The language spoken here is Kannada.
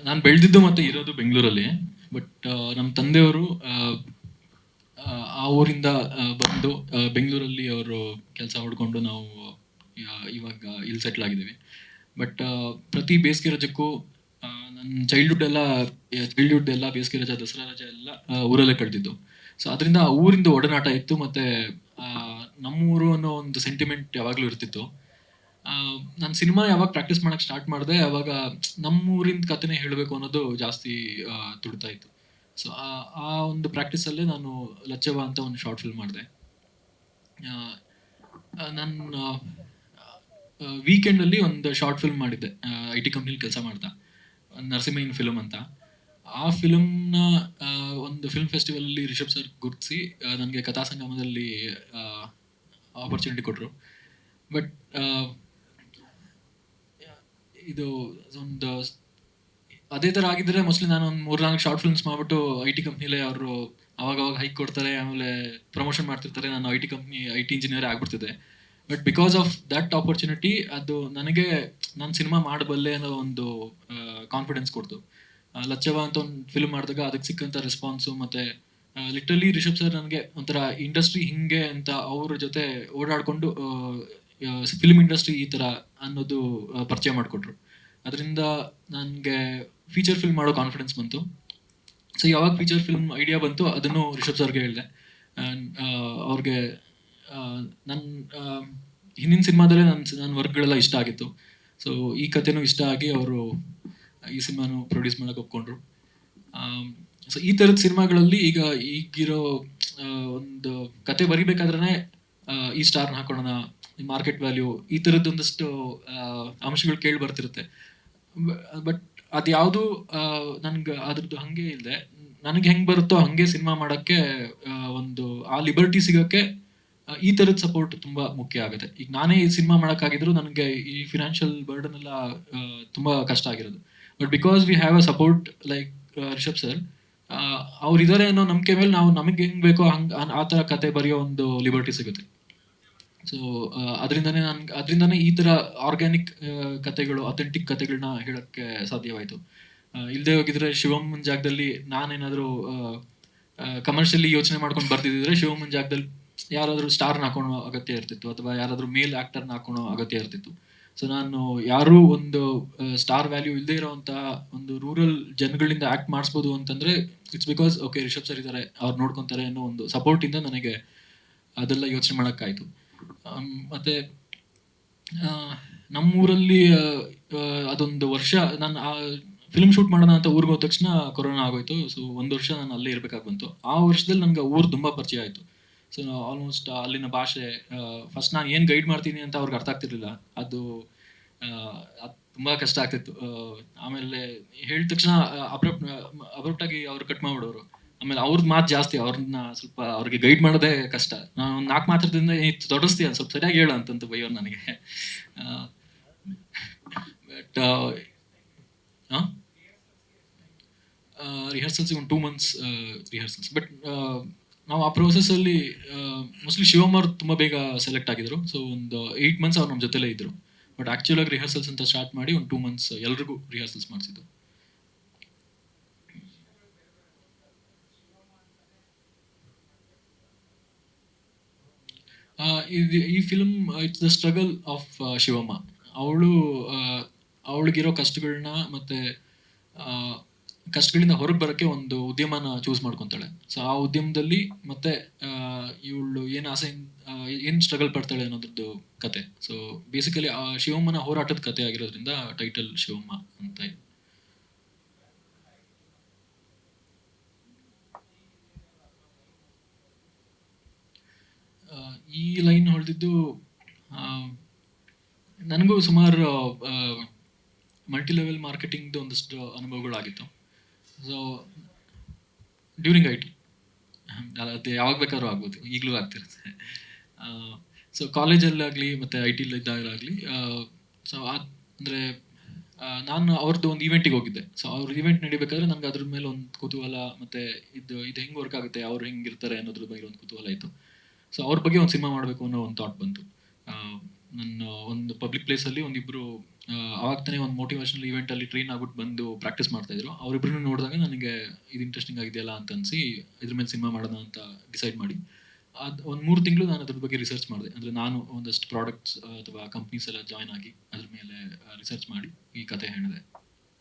ನಾನು ಬೆಳೆದಿದ್ದು ಮತ್ತು ಇರೋದು ಬೆಂಗಳೂರಲ್ಲಿ. ಬಟ್ ನಮ್ಮ ತಂದೆಯವರು ಆ ಊರಿಂದ ಬಂದು ಬೆಂಗಳೂರಲ್ಲಿ ಅವರು ಕೆಲಸ ಹುಡ್ಕೊಂಡು ನಾವು ಇವಾಗ ಇಲ್ಲಿ ಸೆಟ್ಲ್ ಆಗಿದ್ದೀವಿ. ಬಟ್ ಪ್ರತಿ ಬೇಸಿಗೆ ರಜಕ್ಕೂ ನನ್ನ ಚೈಲ್ಡ್ಹುಡ್ ಎಲ್ಲ ಬೇಸಿಗೆ ರಜೆ, ದಸರಾ ರಜೆ ಎಲ್ಲ ಊರಲ್ಲೇ ಕಳೆದಿದ್ದು. ಸೊ ಅದರಿಂದ ಆ ಊರಿಂದ ಒಡನಾಟ ಇತ್ತು, ಮತ್ತು ನಮ್ಮೂರು ಅನ್ನೋ ಒಂದು ಸೆಂಟಿಮೆಂಟ್ ಯಾವಾಗಲೂ ಇರ್ತಿತ್ತು. ನಾನು ಸಿನಿಮಾ ಯಾವಾಗ ಪ್ರಾಕ್ಟೀಸ್ ಮಾಡಕ್ಕೆ ಸ್ಟಾರ್ಟ್ ಮಾಡಿದೆ ಅವಾಗ ನಮ್ಮೂರಿನ ಕಥೆನೇ ಹೇಳಬೇಕು ಅನ್ನೋದು ಜಾಸ್ತಿ ತುಡ್ತಾ ಇತ್ತು. ಸೊ ಆ ಒಂದು ಪ್ರಾಕ್ಟೀಸಲ್ಲೇ ನಾನು ಲಚ್ಚವ್ವ ಅಂತ ಒಂದು ಶಾರ್ಟ್ ಫಿಲ್ಮ್ ಮಾಡಿದೆ. ನಾನು ವೀಕೆಂಡಲ್ಲಿ ಒಂದು ಶಾರ್ಟ್ ಫಿಲ್ಮ್ ಮಾಡಿದ್ದೆ, IT ಕಂಪ್ನಿಲಿ ಕೆಲಸ ಮಾಡ್ತಾ, ನರಸಿಂಹಯ್ಯನ ಫಿಲ್ಮ್ ಅಂತ. ಆ ಫಿಲ್ಮ್ನ ಒಂದು ಫಿಲ್ಮ್ ಫೆಸ್ಟಿವಲಲ್ಲಿ ರಿಷಬ್ ಸರ್ ಗುರುತಿಸಿ ನನಗೆ ಕಥಾ ಸಂಗಮದಲ್ಲಿ ಆಪರ್ಚುನಿಟಿ ಕೊಟ್ಟರು. ಬಟ್ ಇದು ಒಂದು ಅದೇ ಥರ ಆಗಿದ್ದರೆ ಮೋಸ್ಟ್ಲಿ ನಾನು ಒಂದು 3-4 ಶಾರ್ಟ್ ಫಿಲ್ಮ್ಸ್ ಮಾಡಿಬಿಟ್ಟು IT ಕಂಪ್ನಿಲೇ ಅವರು ಅವಾಗವಾಗ ಹೈಕ್ ಕೊಡ್ತಾರೆ, ಆಮೇಲೆ ಪ್ರಮೋಷನ್ ಮಾಡ್ತಿರ್ತಾರೆ, ನಾನು IT ಇಂಜಿನಿಯರ್ ಆಗ್ಬಿಡ್ತಿದ್ದೆ. But because of that opportunity ಅದು ನನಗೆ ನಾನು ಸಿನಿಮಾ ಮಾಡಬಲ್ಲೆ ಅನ್ನೋ ಒಂದು ಕಾನ್ಫಿಡೆನ್ಸ್ ಕೊಡ್ತು. ಲಚ್ಚವ್ವ ಅಂತ ಒಂದು ಫಿಲ್ಮ್ ಮಾಡಿದಾಗ ಅದಕ್ಕೆ ಸಿಕ್ಕಂಥ ರೆಸ್ಪಾನ್ಸು, ಮತ್ತು ಲಿಟ್ರಲಿ ರಿಷಬ್ ಸರ್ ನನಗೆ ಒಂಥರ ಇಂಡಸ್ಟ್ರಿ ಹಿಂಗೆ ಅಂತ ಅವ್ರ ಜೊತೆ ಓಡಾಡಿಕೊಂಡು ಫಿಲ್ಮ್ ಇಂಡಸ್ಟ್ರಿ ಈ ಥರ ಅನ್ನೋದು ಪರಿಚಯ ಮಾಡಿಕೊಟ್ರು. ಅದರಿಂದ ನನಗೆ ಫೀಚರ್ ಫಿಲ್ಮ್ ಮಾಡೋ ಕಾನ್ಫಿಡೆನ್ಸ್ ಬಂತು. ಸೊ ಯಾವಾಗ ಫೀಚರ್ ಫಿಲ್ಮ್ ಐಡಿಯಾ ಬಂತು ಅದನ್ನು ರಿಷಬ್ ಸರ್ಗೆ ಹೇಳಿದೆ. ಅವ್ರಿಗೆ ನನ್ನ ಹಿಂದಿನ ಸಿನಿಮಾದಲ್ಲೇ ನನ್ನ ವರ್ಕ್ಗಳೆಲ್ಲ ಇಷ್ಟ ಆಗಿತ್ತು. ಸೊ ಈ ಕಥೆನೂ ಇಷ್ಟ ಆಗಿ ಅವರು ಈ ಸಿನಿಮಾನು ಪ್ರೊಡ್ಯೂಸ್ ಮಾಡೋಕೆ ಒಪ್ಕೊಂಡ್ರು. ಸೊ ಈ ಥರದ ಸಿನಿಮಾಗಳಲ್ಲಿ ಈಗಿರೋ ಒಂದು ಕತೆ ಬರಿಬೇಕಾದ್ರೆ ಈ ಸ್ಟಾರ್ನ ಹಾಕೊಳ್ಳೋಣ, ಮಾರ್ಕೆಟ್ ವ್ಯಾಲ್ಯೂ, ಈ ಥರದ್ದು ಒಂದಷ್ಟು ಅಂಶಗಳು ಕೇಳಿ ಬರ್ತಿರುತ್ತೆ. ಬಟ್ ಅದು ಯಾವುದು ನನ್ಗೆ ಅದ್ರದ್ದು ಹಾಗೆ ಇಲ್ಲದೆ ನನಗೆ ಹೆಂಗೆ ಬರುತ್ತೋ ಹಾಗೆ ಸಿನಿಮಾ ಮಾಡೋಕ್ಕೆ ಒಂದು ಆ ಲಿಬರ್ಟಿ ಸಿಗೋಕ್ಕೆ ಈ ಥರದ ಸಪೋರ್ಟ್ ತುಂಬ ಮುಖ್ಯ ಆಗುತ್ತೆ. ಈಗ ನಾನೇ ಈ ಸಿನಿಮಾ ಮಾಡೋಕ್ಕಾಗಿದ್ರು ನನಗೆ ಈ ಫಿನಾನ್ಷಿಯಲ್ ಬರ್ಡನ್ ಎಲ್ಲ ತುಂಬ ಕಷ್ಟ ಆಗಿರೋದು. But because we have a support like Rishab sir, ಅವ್ರಿದ್ದಾರೆ ಅನ್ನೋ ನಂಬಿಕೆ ಮೇಲೆ ನಾವು ನಮಗೆ ಹೆಂಗೆ ಬೇಕೋ ಹಂಗೆ ಆ ಥರ ಕತೆ ಬರೆಯೋ ಒಂದು ಲಿಬರ್ಟಿ ಸಿಗುತ್ತೆ. ಸೊ ಅದರಿಂದನೇ ಈ ಥರ ಆರ್ಗ್ಯಾನಿಕ್ ಕತೆಗಳು, ಅಥೆಂಟಿಕ್ ಕತೆಗಳನ್ನ ಹೇಳೋಕ್ಕೆ ಸಾಧ್ಯವಾಯಿತು. ಇಲ್ಲದೆ ಹೋಗಿದ್ರೆ ಶಿವಮ್ಮನ ಜಾಗದಲ್ಲಿ ನಾನೇನಾದರೂ ಕಮರ್ಷಿಯಲಿ ಯೋಚನೆ ಮಾಡ್ಕೊಂಡು ಬರ್ತಿದ್ದಿದ್ರೆ ಶಿವಮ್ಮನ ಜಾಗದಲ್ಲಿ ಯಾರಾದರೂ ಸ್ಟಾರ್ನ ಹಾಕೊಳೋ ಅಗತ್ಯ ಇರ್ತಿತ್ತು, ಅಥವಾ ಯಾರಾದರೂ ಮೇಲ್ ಆ್ಯಕ್ಟರ್ನ ಹಾಕೊಳೋ ಅಗತ್ಯ ಇರ್ತಿತ್ತು. ಸೊ ನಾನು ಯಾರೂ ಒಂದು ಸ್ಟಾರ್ ವ್ಯಾಲ್ಯೂ ಇಲ್ಲದೆ ಇರೋವಂತಹ ಒಂದು ರೂರಲ್ ಜನಗಳಿಂದ ಆ್ಯಕ್ಟ್ ಮಾಡಿಸ್ಬೋದು ಅಂತಂದರೆ it's because okay Rishab sir ಇದ್ದಾರೆ, ಅವ್ರು ನೋಡ್ಕೊತಾರೆ ಅನ್ನೋ ಒಂದು ಸಪೋರ್ಟಿಂದ ನನಗೆ ಅದೆಲ್ಲ ಯೋಚನೆ ಮಾಡೋಕ್ಕಾಯಿತು. ಮತ್ತು ನಮ್ಮೂರಲ್ಲಿ ಅದೊಂದು ವರ್ಷ ನಾನು ಫಿಲ್ಮ್ ಶೂಟ್ ಮಾಡೋಣ ಅಂತ ಊರಿಗೆ ಹೋದ ತಕ್ಷಣ ಕೊರೋನಾ ಆಗೋಯ್ತು. ಸೊ 1 ವರ್ಷ ನಾನು ಅಲ್ಲೇ ಇರಬೇಕಾಗಿ ಬಂತು. ಆ ವರ್ಷದಲ್ಲಿ ನನಗೆ ಊರು ತುಂಬ ಪರಿಚಯ ಆಯಿತು. ಸೊ ಆಲ್ಮೋಸ್ಟ್ ಅಲ್ಲಿನ ಭಾಷೆ, ಫಸ್ಟ್ ನಾನು ಏನು ಗೈಡ್ ಮಾಡ್ತೀನಿ ಅಂತ ಅವ್ರಿಗೆ ಅರ್ಥ ಆಗ್ತಿರ್ಲಿಲ್ಲ. ಅದು ತುಂಬ ಕಷ್ಟ ಆಗ್ತಿತ್ತು. ಆಮೇಲೆ ಹೇಳಿದ ತಕ್ಷಣ ಅಬ್ರಪ್ಟಾಗಿ ಅವ್ರು ಕಟ್ ಮಾಡಿಬಿಡೋರು. ಆಮೇಲೆ ಅವ್ರದ್ದು ಮಾತು ಜಾಸ್ತಿ, ಅವ್ರನ್ನ ಸ್ವಲ್ಪ ಅವ್ರಿಗೆ ಗೈಡ್ ಮಾಡೋದೇ ಕಷ್ಟ. ನಾನು ಒಂದು 4 ಮಾತ್ರದಿಂದ ತೊಡಸ್ತೀಯ ಸ್ವಲ್ಪ ಸರಿಯಾಗಿ ಹೇಳು ಅಂತಂತ ಬೈಯೋರು ನನಗೆ. ಬಟ್ ರಿಹರ್ಸಲ್ಸ್ ಒಂದು 2 months ರಿಹರ್ಸಲ್ಸ್. ಬಟ್ ನಾವು ಆ ಪ್ರೋಸೆಸ್ಸಲ್ಲಿ ಮೋಸ್ಟ್ಲಿ ಶಿವಮ್ ಅವ್ರು ತುಂಬ ಬೇಗ ಸೆಲೆಕ್ಟ್ ಆಗಿದ್ರು. ಸೊ ಒಂದು 8 months ಅವ್ರು ನಮ್ಮ ಜೊತೆಲೇ ಇದ್ದರು. ಬಟ್ ಆ್ಯಕ್ಚುಲಾಗಿ ರಿಹರ್ಸಲ್ಸ್ ಅಂತ ಸ್ಟಾರ್ಟ್ ಮಾಡಿ ಒಂದು 2 months ಎಲ್ರಿಗೂ ರಿಹರ್ಸಲ್ಸ್ ಮಾಡಿಸಿದ್ದು. ಈ film it's the struggle of Shivamma. ಅವಳಿಗಿರೋ ಕಷ್ಟಗಳನ್ನ ಮತ್ತು ಕಷ್ಟಗಳಿಂದ ಹೊರಗೆ ಬರೋಕ್ಕೆ ಒಂದು ಉದ್ಯಮನ ಚೂಸ್ ಮಾಡ್ಕೊತಾಳೆ. ಸೊ ಆ ಉದ್ಯಮದಲ್ಲಿ ಮತ್ತೆ ಇವಳು ಏನು ಏನು ಸ್ಟ್ರಗಲ್ ಪಡ್ತಾಳೆ ಅನ್ನೋದ್ರದ್ದು ಕತೆ. ಸೊ ಬೇಸಿಕಲಿ ಆ ಶಿವಮ್ಮನ ಹೋರಾಟದ ಕತೆ ಆಗಿರೋದ್ರಿಂದ ಟೈಟಲ್ ಶಿವಮ್ಮ ಅಂತ ಇದೆ. ಈ ಲೈನ್ ಹೊಳೆದಿದ್ದು ನನಗೂ ಸುಮಾರು ಮಲ್ಟಿ ಲೆವೆಲ್ ಮಾರ್ಕೆಟಿಂಗ್ದು ಒಂದಷ್ಟು ಅನುಭವಗಳಾಗಿತ್ತು. ಸೊ ಡ್ಯೂರಿಂಗ್ IT, ಅದು ಯಾವಾಗ ಬೇಕಾದ್ರೂ ಆಗ್ಬೋದು, ಈಗಲೂ ಆಗ್ತಿರುತ್ತೆ. ಸೊ ಕಾಲೇಜಲ್ಲಾಗಲಿ ಮತ್ತು IT-ಲಿದ್ದಾಗಲಾಗಲಿ, ಸೊ ಅಂದರೆ ನಾನು ಅವ್ರದ್ದು ಒಂದು ಈವೆಂಟಿಗೆ ಹೋಗಿದ್ದೆ. ಸೊ ಅವ್ರ ಈವೆಂಟ್ ನಡಿಬೇಕಾದ್ರೆ ನನಗೆ ಅದ್ರ ಮೇಲೆ ಒಂದು ಕುತೂಹಲ, ಮತ್ತು ಇದು ಹೆಂಗೆ ವರ್ಕ್ ಆಗುತ್ತೆ, ಅವ್ರು ಹೆಂಗಿರ್ತಾರೆ ಅನ್ನೋದ್ರ ಬಗ್ಗೆ ಒಂದು ಕುತೂಹಲ ಇತ್ತು. ಸೊ ಅವ್ರ ಬಗ್ಗೆ ಒಂದು ಸಿನಿಮಾ ಮಾಡಬೇಕು ಅನ್ನೋ ಒಂದು ಥಾಟ್ ಬಂತು. ನನ್ನ ಒಂದು ಪಬ್ಲಿಕ್ ಪ್ಲೇಸಲ್ಲಿ ಒಂದಿಬ್ಬರು ಅವಾಗ ತಾನೇ ಒಂದು ಮೋಟಿವೇಶನಲ್ ಈವೆಂಟಲ್ಲಿ ಟ್ರೈನ್ ಆಗ್ಬಿಟ್ಟು ಬಂದು ಪ್ರಾಕ್ಟೀಸ್ ಮಾಡ್ತಾಯಿದ್ರು. ಅವರಿಬ್ಬರನ್ನೂ ನೋಡಿದಾಗ ನನಗೆ ಇದು ಇಂಟ್ರೆಸ್ಟಿಂಗ್ ಆಗಿದೆಯಲ್ಲ ಅಂತ ಅನಿಸಿ ಇದ್ರ ಮೇಲೆ ಸಿನಿಮಾ ಮಾಡೋಣ ಅಂತ ಡಿಸೈಡ್ ಮಾಡಿ ಅದು ಒಂದು 3 ತಿಂಗಳು ನಾನು ಅದ್ರ ಬಗ್ಗೆ ರಿಸರ್ಚ್ ಮಾಡಿದೆ. ಅಂದರೆ ನಾನು ಒಂದಷ್ಟು ಪ್ರಾಡಕ್ಟ್ಸ್ ಅಥವಾ ಕಂಪ್ನೀಸ್ ಎಲ್ಲ ಜಾಯ್ನ್ ಆಗಿ ಅದ್ರ ಮೇಲೆ ರಿಸರ್ಚ್ ಮಾಡಿ ಈ ಕತೆ ಹೇಳಿದೆ.